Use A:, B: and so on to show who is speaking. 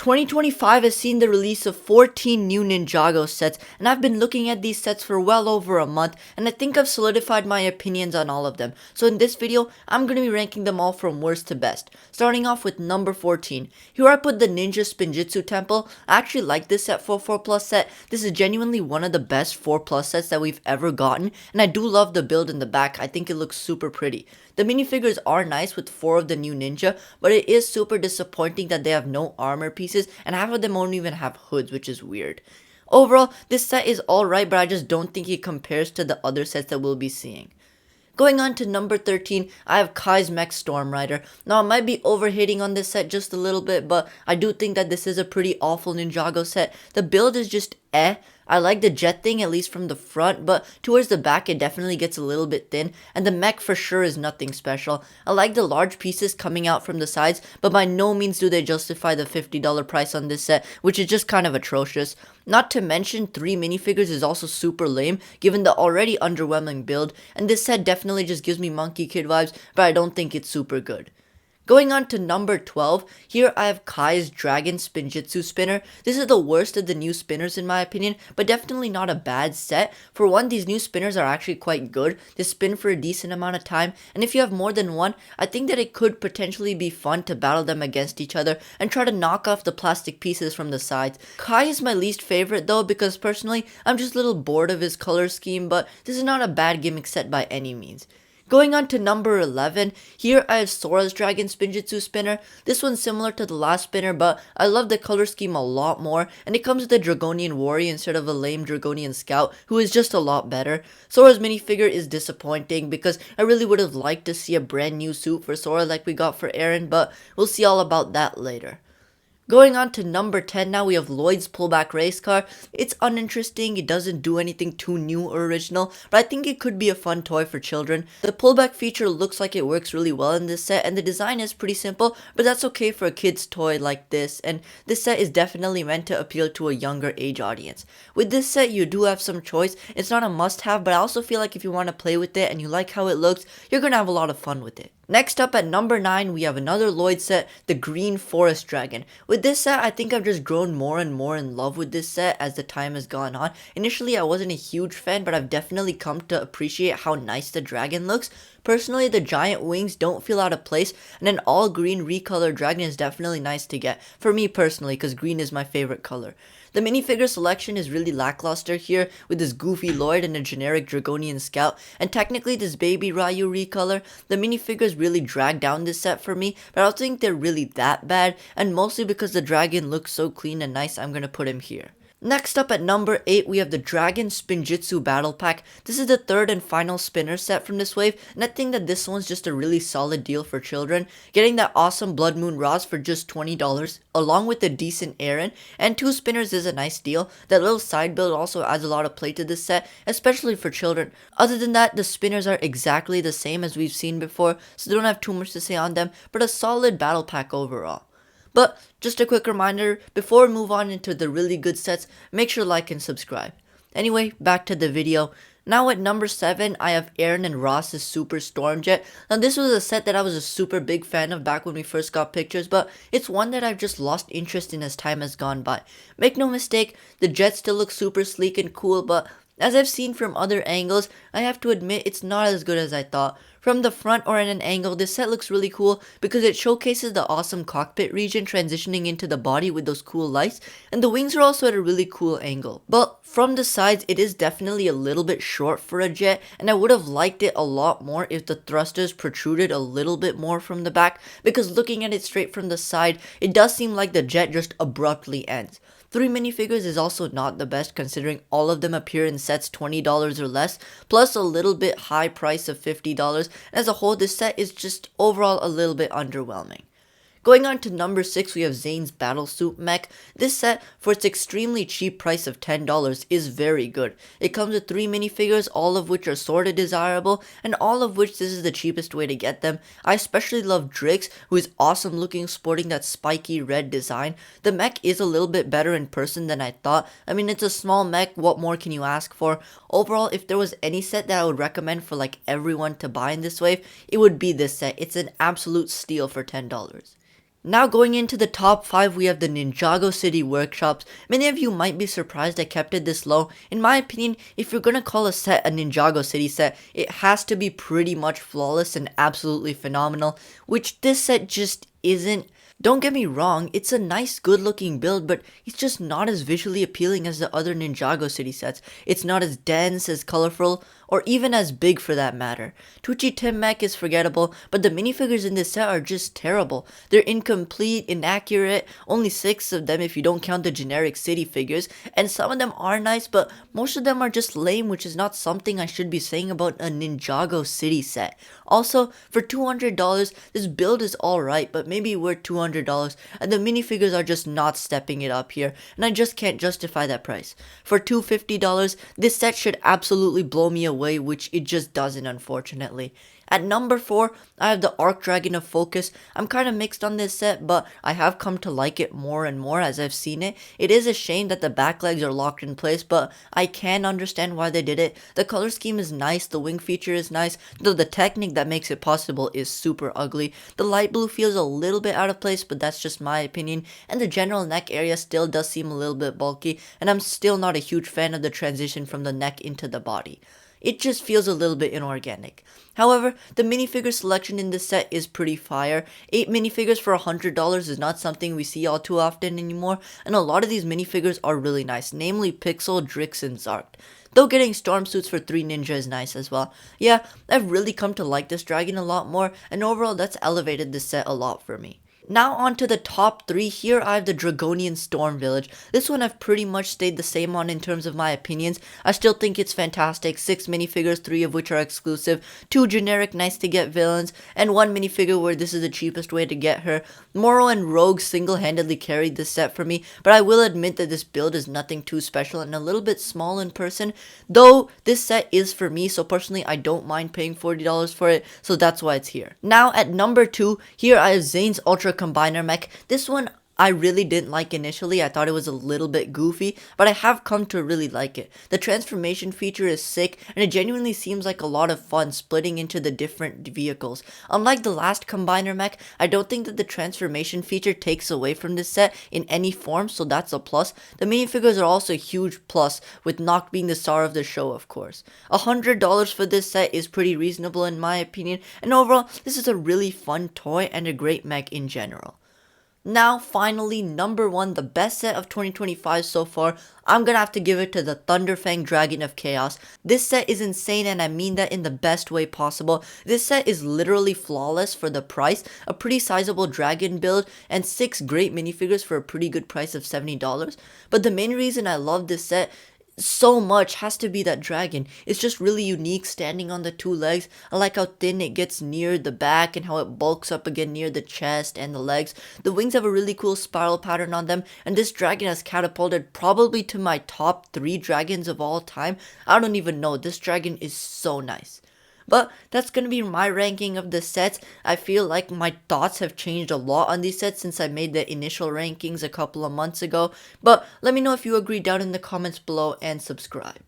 A: 2025 has seen the release of 14 new Ninjago sets, and I've been looking at these sets for well over a month, and I think I've solidified my opinions on all of them. So in this video, I'm going to be ranking them all from worst to best. Starting off with number 14. Here I put the Ninja Spinjitzu Temple. I actually like this set for 4 plus set. This is genuinely one of the best 4 plus sets that we've ever gotten, and I do love the build in the back. I think it looks super pretty. The minifigures are nice with 4 of the new ninja, but it is super disappointing that they have no armor pieces, and half of them won't even have hoods, which is weird. Overall, this set is alright, but I just don't think it compares to the other sets that we'll be seeing. Going on to number 13, I have Kai's Mech Storm Rider. Now, I might be overhitting on this set just a little bit, but I do think that this is a pretty awful Ninjago set. The build is just eh. I like the jet thing, at least from the front, but towards the back it definitely gets a little bit thin, and the mech for sure is nothing special. I like the large pieces coming out from the sides, but by no means do they justify the $50 price on this set, which is just kind of atrocious. Not to mention, 3 minifigures is also super lame, given the already underwhelming build, and this set definitely just gives me Monkey Kid vibes, but I don't think it's super good. Going on to number 12, here I have Kai's Dragon Spinjitzu Spinner. This is the worst of the new spinners in my opinion, but definitely not a bad set. For one, these new spinners are actually quite good. They spin for a decent amount of time, and if you have more than one, I think that it could potentially be fun to battle them against each other and try to knock off the plastic pieces from the sides. Kai is my least favorite though, because personally, I'm just a little bored of his color scheme, but this is not a bad gimmick set by any means. Going on to number 11, here I have Sora's Dragon Spinjitzu Spinner. This one's similar to the last spinner, but I love the color scheme a lot more, and it comes with a Dragonian Warrior instead of a lame Dragonian Scout, who is just a lot better. Sora's minifigure is disappointing because I really would have liked to see a brand new suit for Sora like we got for Eren, but we'll see all about that later. Going on to number 10 now, we have Lloyd's Pullback Race Car. It's uninteresting, it doesn't do anything too new or original, but I think it could be a fun toy for children. The pullback feature looks like it works really well in this set, and the design is pretty simple, but that's okay for a kid's toy like this, and this set is definitely meant to appeal to a younger age audience. With this set, you do have some choice. It's not a must-have, but I also feel like if you want to play with it and you like how it looks, you're going to have a lot of fun with it. Next up at number 9, we have another Lloyd set, the Green Forest Dragon. With this set, I think I've just grown more and more in love with this set as the time has gone on. Initially, I wasn't a huge fan, but I've definitely come to appreciate how nice the dragon looks. Personally, the giant wings don't feel out of place, and an all green recolored dragon is definitely nice to get. For me personally, because green is my favorite color. The minifigure selection is really lackluster here, with this goofy Lloyd and a generic Dragonian Scout, and technically this baby Ryu recolor. The minifigures really drag down this set for me, but I don't think they're really that bad, and mostly because the dragon looks so clean and nice, I'm gonna put him here. Next up at number 8, we have the Dragon Spinjitzu Battle Pack. This is the third and final spinner set from this wave, and I think that this one's just a really solid deal for children. Getting that awesome Blood Moon Ross for just $20, along with a decent Eren, and 2 spinners is a nice deal. That little side build also adds a lot of play to this set, especially for children. Other than that, the spinners are exactly the same as we've seen before, so don't have too much to say on them, but a solid battle pack overall. But just a quick reminder, before we move on into the really good sets, make sure to like and subscribe. Anyway, back to the video. Now at number 7, I have Eren and Ross's Super Stormjet. Now this was a set that I was a super big fan of back when we first got pictures, but it's one that I've just lost interest in as time has gone by. Make no mistake, the jet still looks super sleek and cool, but as I've seen from other angles, I have to admit it's not as good as I thought. From the front or at an angle, this set looks really cool because it showcases the awesome cockpit region transitioning into the body with those cool lights, and the wings are also at a really cool angle. But from the sides, it is definitely a little bit short for a jet, and I would have liked it a lot more if the thrusters protruded a little bit more from the back, because looking at it straight from the side, it does seem like the jet just abruptly ends. 3 minifigures is also not the best considering all of them appear in sets $20 or less, plus a little bit high price of $50. As a whole, this set is just overall a little bit underwhelming. Going on to number 6, we have Zane's Battlesuit Mech. This set, for its extremely cheap price of $10, is very good. It comes with 3 minifigures, all of which are sorta desirable, and all of which this is the cheapest way to get them. I especially love Drix, who is awesome looking, sporting that spiky red design. The mech is a little bit better in person than I thought. I mean, it's a small mech, what more can you ask for? Overall, if there was any set that I would recommend for like everyone to buy in this wave, it would be this set. It's an absolute steal for $10. Now going into the top 5, we have the Ninjago City Workshops. Many of you might be surprised I kept it this low. In my opinion, if you're gonna call a set a Ninjago City set, it has to be pretty much flawless and absolutely phenomenal, which this set just isn't. Don't get me wrong, it's a nice good looking build, but it's just not as visually appealing as the other Ninjago City sets. It's not as dense, as colorful, or even as big for that matter. Tucci Tim Mech is forgettable, but the minifigures in this set are just terrible. They're incomplete, inaccurate, only 6 of them if you don't count the generic city figures, and some of them are nice, but most of them are just lame, which is not something I should be saying about a Ninjago City set. Also, for $200, this build is alright, but maybe worth $200, and the minifigures are just not stepping it up here, and I just can't justify that price. For $250, this set should absolutely blow me away, which it just doesn't, unfortunately. At number 4, I have the Arc Dragon of Focus. I'm kind of mixed on this set, but I have come to like it more and more as I've seen it. It is a shame that the back legs are locked in place, but I can understand why they did it. The color scheme is nice, the wing feature is nice, though the technique that makes it possible is super ugly. The light blue feels a little bit out of place, but that's just my opinion, and the general neck area still does seem a little bit bulky, and I'm still not a huge fan of the transition from the neck into the body. It just feels a little bit inorganic. However, the minifigure selection in this set is pretty fire. 8 minifigures for $100 is not something we see all too often anymore, and a lot of these minifigures are really nice, namely Pixel, Drix, and Zark. Though getting storm suits for 3 Ninja is nice as well. Yeah, I've really come to like this dragon a lot more, and overall that's elevated this set a lot for me. Now on to the top 3. Here I have the Dragonian Storm Village. This one I've pretty much stayed the same on in terms of my opinions. I still think it's fantastic. 6 minifigures, 3 of which are exclusive, 2 generic nice to get villains, and 1 minifigure where this is the cheapest way to get her. Moro and Rogue single-handedly carried this set for me, but I will admit that this build is nothing too special and a little bit small in person, though this set is for me, so personally I don't mind paying $40 for it, so that's why it's here. Now at number 2, here I have Zane's Ultra Combiner Mech. This one I really didn't like initially. I thought it was a little bit goofy, but I have come to really like it. The transformation feature is sick, and it genuinely seems like a lot of fun splitting into the different vehicles. Unlike the last Combiner Mech, I don't think that the transformation feature takes away from this set in any form, so that's a plus. The minifigures are also a huge plus, with Noct being the star of the show, of course. $100 for this set is pretty reasonable in my opinion, and overall, this is a really fun toy and a great mech in general. Now, finally, number 1, the best set of 2025 so far, I'm gonna have to give it to the Thunderfang Dragon of Chaos. This set is insane, and I mean that in the best way possible. This set is literally flawless for the price, a pretty sizable dragon build, and 6 great minifigures for a pretty good price of $70. But the main reason I love this set so much has to be that dragon. It's just really unique standing on the 2 legs. I like how thin it gets near the back and how it bulks up again near the chest and the legs. The wings have a really cool spiral pattern on them, and this dragon has catapulted probably to my top 3 dragons of all time. I don't even know, this dragon is so nice. But that's going to be my ranking of the sets. I feel like my thoughts have changed a lot on these sets since I made the initial rankings a couple of months ago. But let me know if you agree down in the comments below and subscribe.